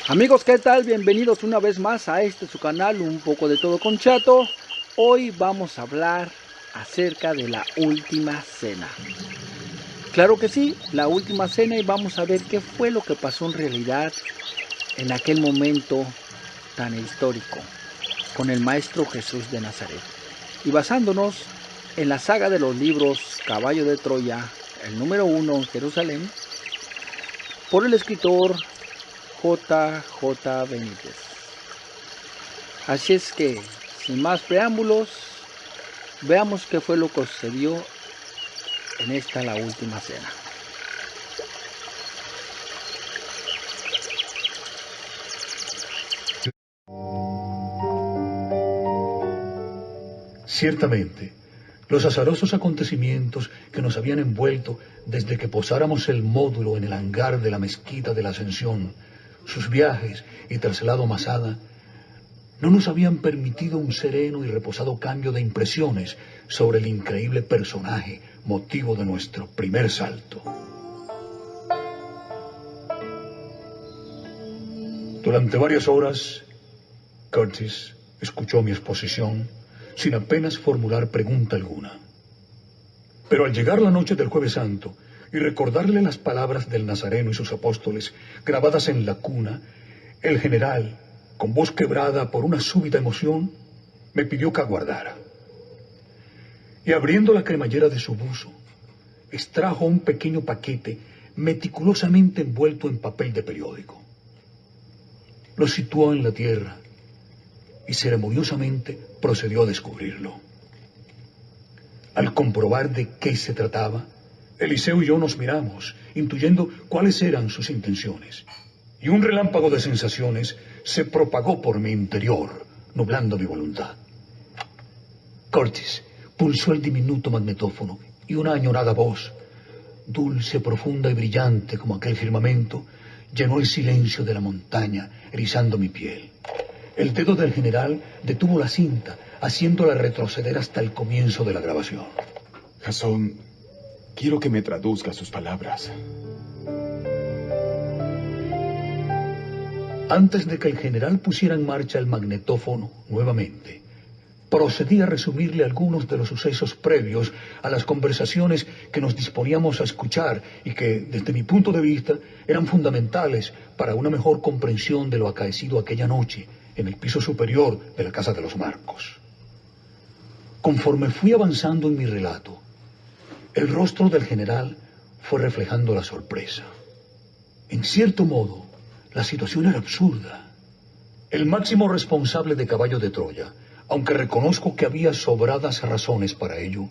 Amigos, ¿qué tal? Bienvenidos una vez más a su canal, Un poco de todo con Chato. Hoy vamos a hablar acerca de la última cena. Claro que sí, la última cena, y vamos a ver qué fue lo que pasó en realidad en aquel momento tan histórico con el Maestro Jesús de Nazaret. Y basándonos en la saga de los libros Caballo de Troya, el número 1 en Jerusalén, por el escritor J.J. Benítez. Así es que, sin más preámbulos, veamos qué fue lo que sucedió en la última cena. Ciertamente, los azarosos acontecimientos que nos habían envuelto desde que posáramos el módulo en el hangar de la mezquita de la Ascensión, sus viajes y traslado a Masada, no nos habían permitido un sereno y reposado cambio de impresiones sobre el increíble personaje, motivo de nuestro primer salto. Durante varias horas, Curtis escuchó mi exposición sin apenas formular pregunta alguna. Pero al llegar la noche del Jueves Santo y recordarle las palabras del Nazareno y sus apóstoles grabadas en la cuna, el general, con voz quebrada por una súbita emoción, me pidió que aguardara. Y abriendo la cremallera de su buzo, extrajo un pequeño paquete meticulosamente envuelto en papel de periódico. Lo situó en la tierra y ceremoniosamente procedió a descubrirlo. Al comprobar de qué se trataba, Eliseo y yo nos miramos, intuyendo cuáles eran sus intenciones. Y un relámpago de sensaciones se propagó por mi interior, nublando mi voluntad. Curtis pulsó el diminuto magnetófono y una añorada voz, dulce, profunda y brillante como aquel firmamento, llenó el silencio de la montaña, erizando mi piel. El dedo del general detuvo la cinta, haciéndola retroceder hasta el comienzo de la grabación. Jasón, quiero que me traduzca sus palabras. Antes de que el general pusiera en marcha el magnetófono nuevamente, procedí a resumirle algunos de los sucesos previos a las conversaciones que nos disponíamos a escuchar y que, desde mi punto de vista, eran fundamentales para una mejor comprensión de lo acaecido aquella noche en el piso superior de la Casa de los Marcos. Conforme fui avanzando en mi relato, el rostro del general fue reflejando la sorpresa. En cierto modo, la situación era absurda. El máximo responsable de Caballo de Troya, aunque reconozco que había sobradas razones para ello,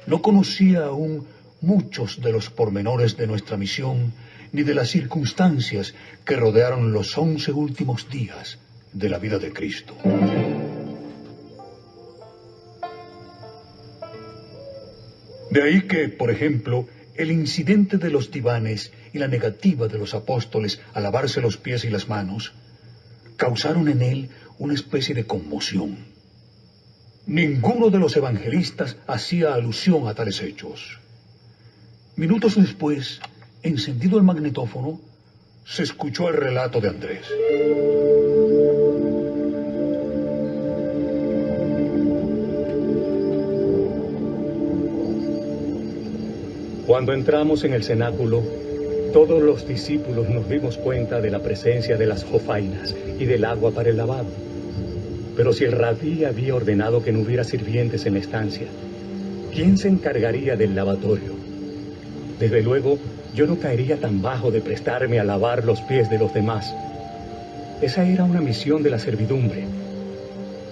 no conocía aún muchos de los pormenores de nuestra misión ni de las circunstancias que rodearon los 11 últimos días de la vida de Cristo. De ahí que, por ejemplo, el incidente de los divanes y la negativa de los apóstoles a lavarse los pies y las manos causaron en él una especie de conmoción. Ninguno de los evangelistas hacía alusión a tales hechos. Minutos después, encendido el magnetófono, se escuchó el relato de Andrés. Cuando entramos en el cenáculo, todos los discípulos nos dimos cuenta de la presencia de las jofainas y del agua para el lavado. Pero si el rabí había ordenado que no hubiera sirvientes en la estancia, ¿quién se encargaría del lavatorio? Desde luego, yo no caería tan bajo de prestarme a lavar los pies de los demás. Esa era una misión de la servidumbre.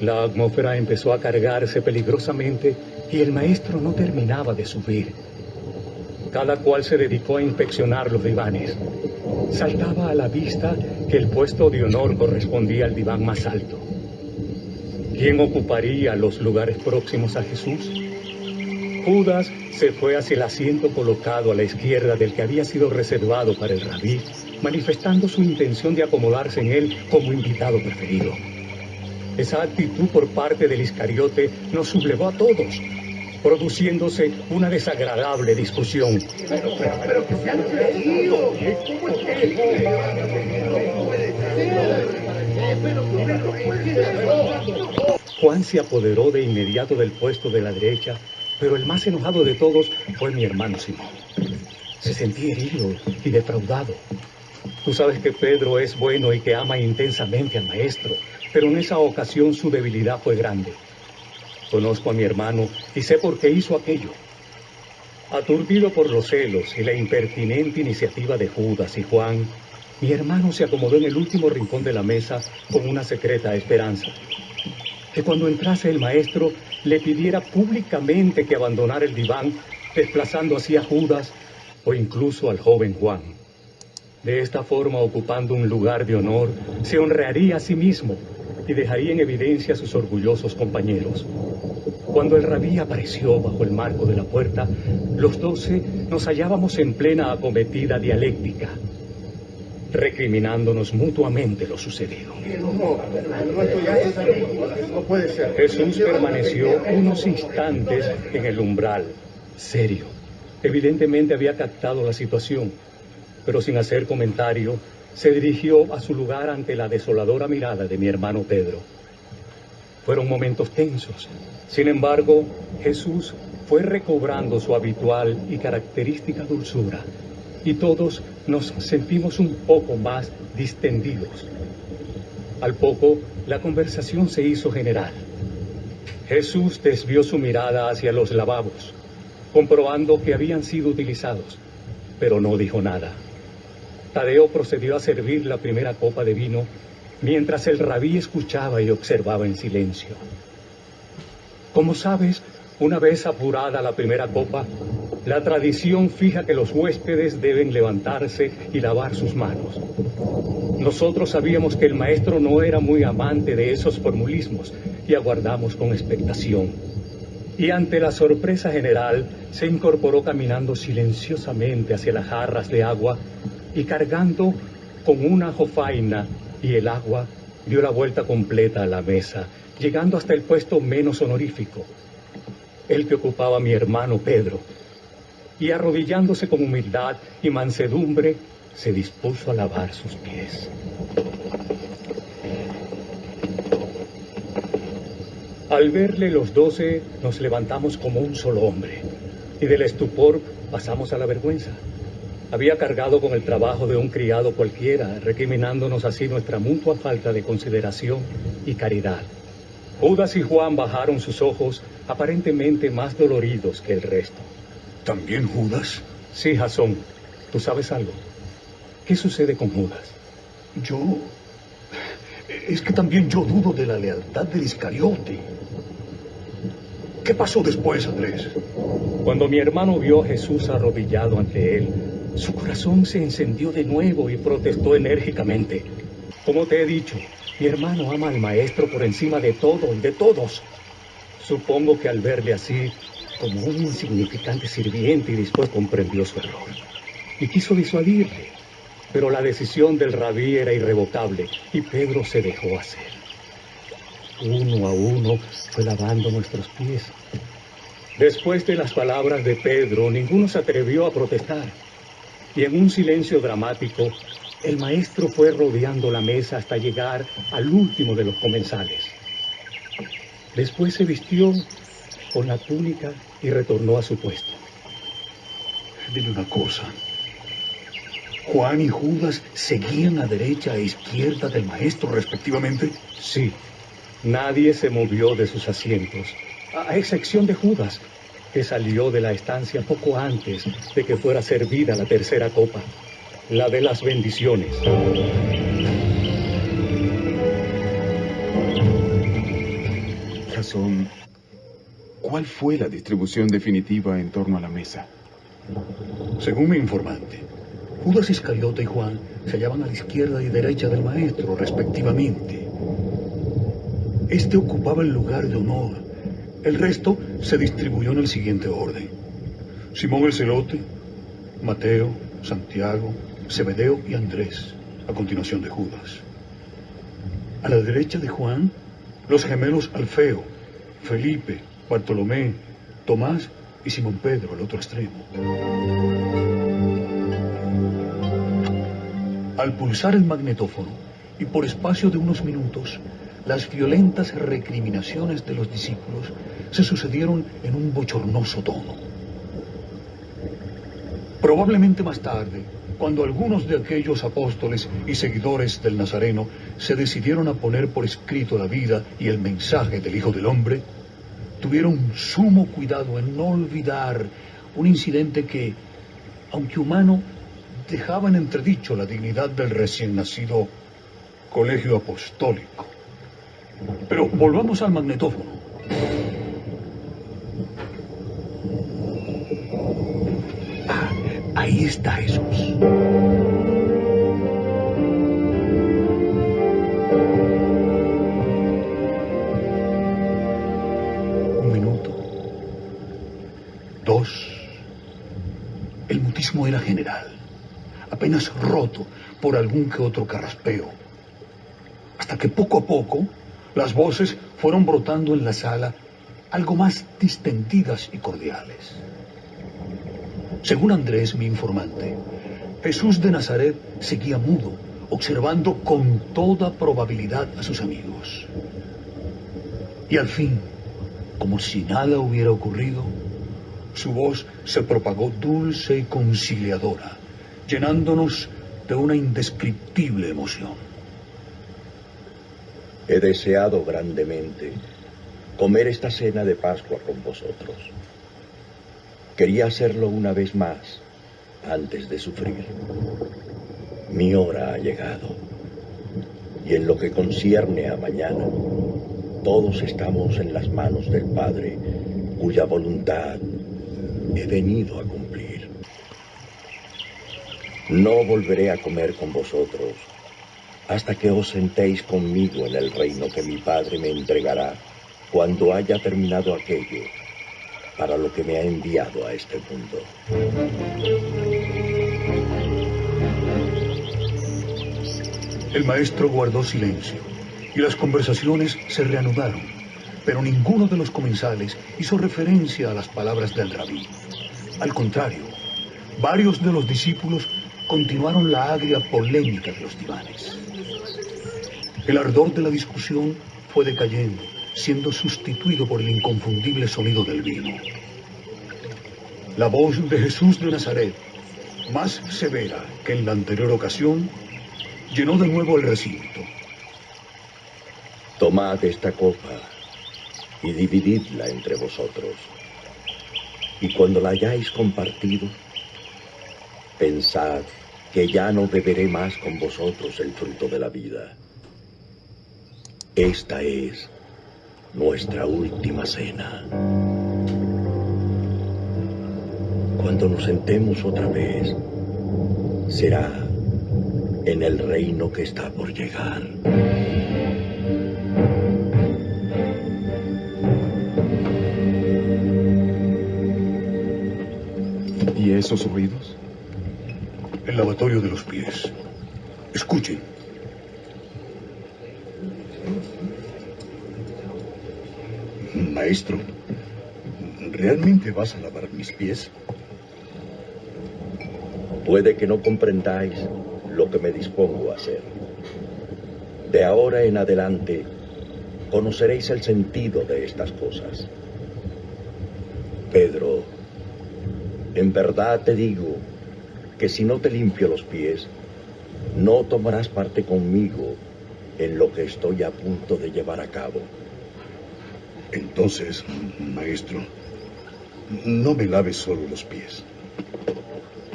La atmósfera empezó a cargarse peligrosamente y el maestro no terminaba de subir. Cada cual se dedicó a inspeccionar los divanes. Saltaba a la vista que el puesto de honor correspondía al diván más alto. ¿Quién ocuparía los lugares próximos a Jesús? Judas se fue hacia el asiento colocado a la izquierda del que había sido reservado para el rabí, manifestando su intención de acomodarse en él como invitado preferido. Esa actitud por parte del Iscariote nos sublevó a todos. produciéndose una desagradable discusión. Pero que se han creído. ¿Cómo es que? Juan se apoderó de inmediato del puesto de la derecha, pero el más enojado de todos fue mi hermano Simón. Se sentía herido y defraudado. Tú sabes que Pedro es bueno y que ama intensamente al maestro, pero en esa ocasión su debilidad fue grande. Conozco a mi hermano y sé por qué hizo aquello. Aturdido por los celos y la impertinente iniciativa de Judas y Juan, mi hermano se acomodó en el último rincón de la mesa con una secreta esperanza: que cuando entrase el maestro le pidiera públicamente que abandonara el diván, desplazando así a Judas o incluso al joven Juan. De esta forma, ocupando un lugar de honor, se honraría a sí mismo y dejaría en evidencia a sus orgullosos compañeros. Cuando el rabí apareció bajo el marco de la puerta, los 12 nos hallábamos en plena acometida dialéctica, recriminándonos mutuamente lo sucedido. No puede ser. Jesús permaneció unos instantes en el umbral, serio. Evidentemente había captado la situación, pero sin hacer comentario, se dirigió a su lugar ante la desoladora mirada de mi hermano Pedro. Fueron momentos tensos. Sin embargo, Jesús fue recobrando su habitual y característica dulzura, y todos nos sentimos un poco más distendidos. Al poco, la conversación se hizo general. Jesús desvió su mirada hacia los lavabos, comprobando que habían sido utilizados, pero no dijo nada. Tadeo procedió a servir la primera copa de vino, mientras el rabí escuchaba y observaba en silencio. Como sabes, una vez apurada la primera copa, la tradición fija que los huéspedes deben levantarse y lavar sus manos. Nosotros sabíamos que el maestro no era muy amante de esos formulismos y aguardamos con expectación. Y ante la sorpresa general, se incorporó caminando silenciosamente hacia las jarras de agua y cargando con una jofaina y el agua, dio la vuelta completa a la mesa, llegando hasta el puesto menos honorífico, el que ocupaba mi hermano Pedro, y arrodillándose con humildad y mansedumbre, se dispuso a lavar sus pies. Al verle los 12, nos levantamos como un solo hombre, y del estupor pasamos a la vergüenza. Había cargado con el trabajo de un criado cualquiera, recriminándonos así nuestra mutua falta de consideración y caridad. Judas y Juan bajaron sus ojos, aparentemente más doloridos que el resto. ¿También Judas? Sí, Jasón. ¿Tú sabes algo? ¿Qué sucede con Judas? Es que también yo dudo de la lealtad del Iscariote. ¿Qué pasó después, Andrés? Cuando mi hermano vio a Jesús arrodillado ante él, su corazón se encendió de nuevo y protestó enérgicamente. Como te he dicho, mi hermano ama al maestro por encima de todo y de todos. Supongo que al verle así, como un insignificante sirviente y después comprendió su error y quiso disuadirle. Pero la decisión del rabí era irrevocable y Pedro se dejó hacer. Uno a uno fue lavando nuestros pies. Después de las palabras de Pedro, ninguno se atrevió a protestar. Y en un silencio dramático, el maestro fue rodeando la mesa hasta llegar al último de los comensales. Después se vistió con la túnica y retornó a su puesto. Dime una cosa. ¿Juan y Judas seguían a derecha e izquierda del maestro respectivamente? Sí. Nadie se movió de sus asientos, a excepción de Judas, que salió de la estancia poco antes de que fuera servida la tercera copa, la de las bendiciones. Jasón, ¿cuál fue la distribución definitiva en torno a la mesa? Según mi informante, Judas Iscariote y Juan se hallaban a la izquierda y derecha del maestro, respectivamente. Este ocupaba el lugar de honor. El resto se distribuyó en el siguiente orden: Simón el Celote, Mateo, Santiago, Zebedeo y Andrés, a continuación de Judas. A la derecha de Juan, los gemelos Alfeo, Felipe, Bartolomé, Tomás y Simón Pedro al otro extremo. Al pulsar el magnetófono, y por espacio de unos minutos, las violentas recriminaciones de los discípulos se sucedieron en un bochornoso tono. Probablemente más tarde, cuando algunos de aquellos apóstoles y seguidores del Nazareno se decidieron a poner por escrito la vida y el mensaje del Hijo del Hombre, tuvieron sumo cuidado en no olvidar un incidente que, aunque humano, dejaba en entredicho la dignidad del recién nacido colegio apostólico. Pero volvamos al magnetófono. Ah, ahí está Jesús. Un minuto. Dos. El mutismo era general, apenas roto por algún que otro carraspeo, hasta que poco a poco las voces fueron brotando en la sala algo más distendidas y cordiales. Según Andrés, mi informante, Jesús de Nazaret seguía mudo, observando con toda probabilidad a sus amigos. Y al fin, como si nada hubiera ocurrido, su voz se propagó dulce y conciliadora, llenándonos de una indescriptible emoción. He deseado grandemente comer esta cena de Pascua con vosotros. Quería hacerlo una vez más antes de sufrir. Mi hora ha llegado. Y en lo que concierne a mañana, todos estamos en las manos del Padre, cuya voluntad he venido a cumplir. No volveré a comer con vosotros hasta que os sentéis conmigo en el reino que mi Padre me entregará cuando haya terminado aquello para lo que me ha enviado a este mundo. El maestro guardó silencio y las conversaciones se reanudaron, pero ninguno de los comensales hizo referencia a las palabras del rabí. Al contrario, varios de los discípulos continuaron la agria polémica de los divanes. El ardor de la discusión fue decayendo, siendo sustituido por el inconfundible sonido del vino. La voz de Jesús de Nazaret, más severa que en la anterior ocasión, llenó de nuevo el recinto. Tomad esta copa y divididla entre vosotros. Y cuando la hayáis compartido, pensad que ya no beberé más con vosotros el fruto de la vida. Esta es nuestra última cena. Cuando nos sentemos otra vez, será en el reino que está por llegar. ¿Y esos ruidos? El lavatorio de los pies. Escuchen. Maestro, ¿realmente vas a lavar mis pies? Puede que no comprendáis lo que me dispongo a hacer. De ahora en adelante, conoceréis el sentido de estas cosas. Pedro, en verdad te digo que si no te limpio los pies, no tomarás parte conmigo en lo que estoy a punto de llevar a cabo. Entonces, maestro, no me laves solo los pies,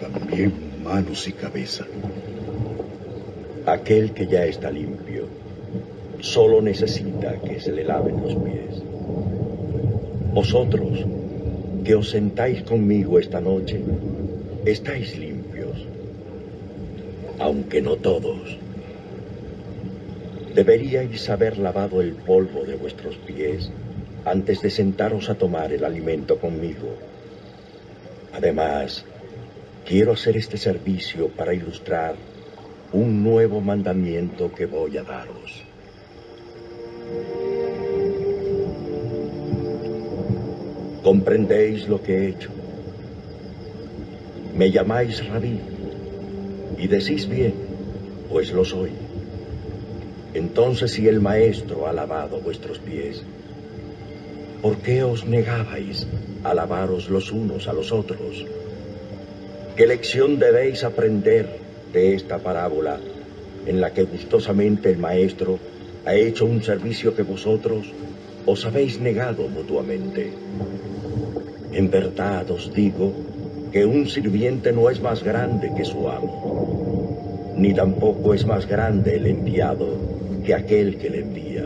también manos y cabeza. Aquel que ya está limpio solo necesita que se le laven los pies. Vosotros, que os sentáis conmigo esta noche, estáis limpios, aunque no todos. Deberíais haber lavado el polvo de vuestros pies antes de sentaros a tomar el alimento conmigo. Además, quiero hacer este servicio para ilustrar un nuevo mandamiento que voy a daros. comprendéis lo que he hecho. Me llamáis Rabí, y decís bien, pues lo soy. Entonces, si el Maestro ha lavado vuestros pies, ¿por qué os negabais a lavaros los unos a los otros? ¿Qué lección debéis aprender de esta parábola en la que gustosamente el Maestro ha hecho un servicio que vosotros os habéis negado mutuamente? En verdad os digo que un sirviente no es más grande que su amo, ni tampoco es más grande el enviado que aquel que le envía.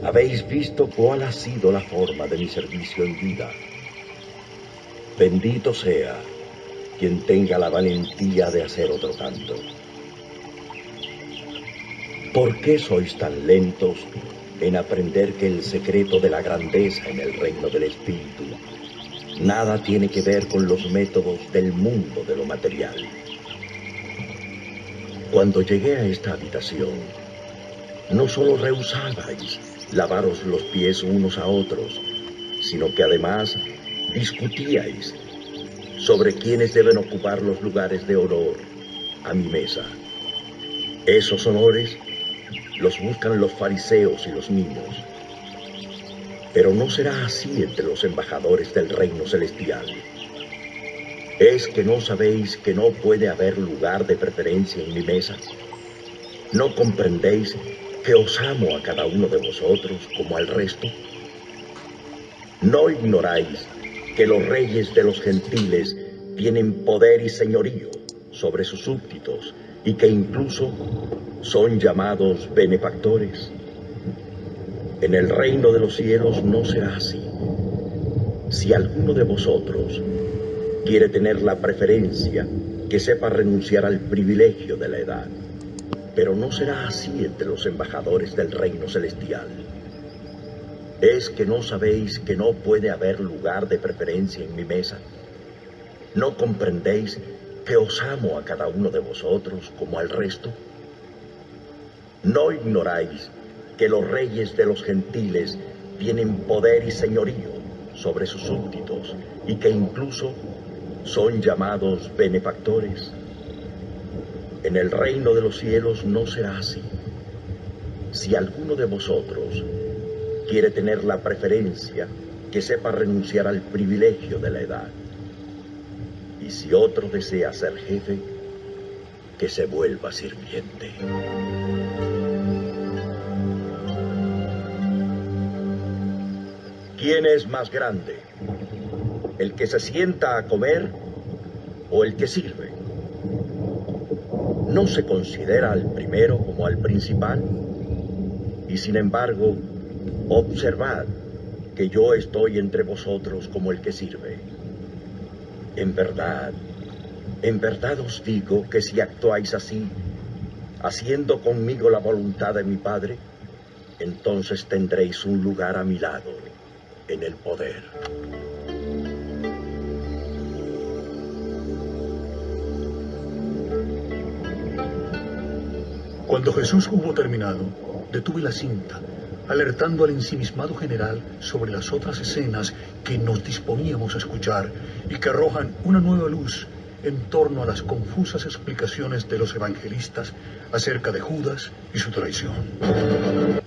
Habéis visto cuál ha sido la forma de mi servicio en vida. Bendito sea quien tenga la valentía de hacer otro tanto. ¿Por qué sois tan lentos en aprender que el secreto de la grandeza en el reino del Espíritu nada tiene que ver con los métodos del mundo de lo material? Cuando llegué a esta habitación, no solo rehusabais lavaros los pies unos a otros, sino que además discutíais sobre quiénes deben ocupar los lugares de honor a mi mesa. Esos honores los buscan los fariseos y los niños. Pero no será así entre los embajadores del reino celestial. ¿Es que no sabéis que no puede haber lugar de preferencia en mi mesa? ¿No comprendéis que os amo a cada uno de vosotros como al resto? ¿No ignoráis que los reyes de los gentiles tienen poder y señorío sobre sus súbditos y que incluso son llamados benefactores? En el reino de los cielos no será así. Si alguno de vosotros quiere tener la preferencia, que sepa renunciar al privilegio de la edad. Pero no será así entre los embajadores del reino celestial. ¿Es que no sabéis que no puede haber lugar de preferencia en mi mesa? ¿No comprendéis que os amo a cada uno de vosotros como al resto? ¿No ignoráis que los reyes de los gentiles tienen poder y señorío sobre sus súbditos y que incluso son llamados benefactores? En el reino de los cielos no será así. Si alguno de vosotros quiere tener la preferencia, que sepa renunciar al privilegio de la edad. Y si otro desea ser jefe, que se vuelva sirviente. ¿Quién es más grande? ¿El que se sienta a comer o el que sirve? ¿No se considera al primero como al principal? Y sin embargo, observad que yo estoy entre vosotros como el que sirve. En verdad os digo que si actuáis así, haciendo conmigo la voluntad de mi Padre, entonces tendréis un lugar a mi lado en el poder. Cuando Jesús hubo terminado, detuve la cinta, alertando al ensimismado general sobre las otras escenas que nos disponíamos a escuchar y que arrojan una nueva luz en torno a las confusas explicaciones de los evangelistas acerca de Judas y su traición.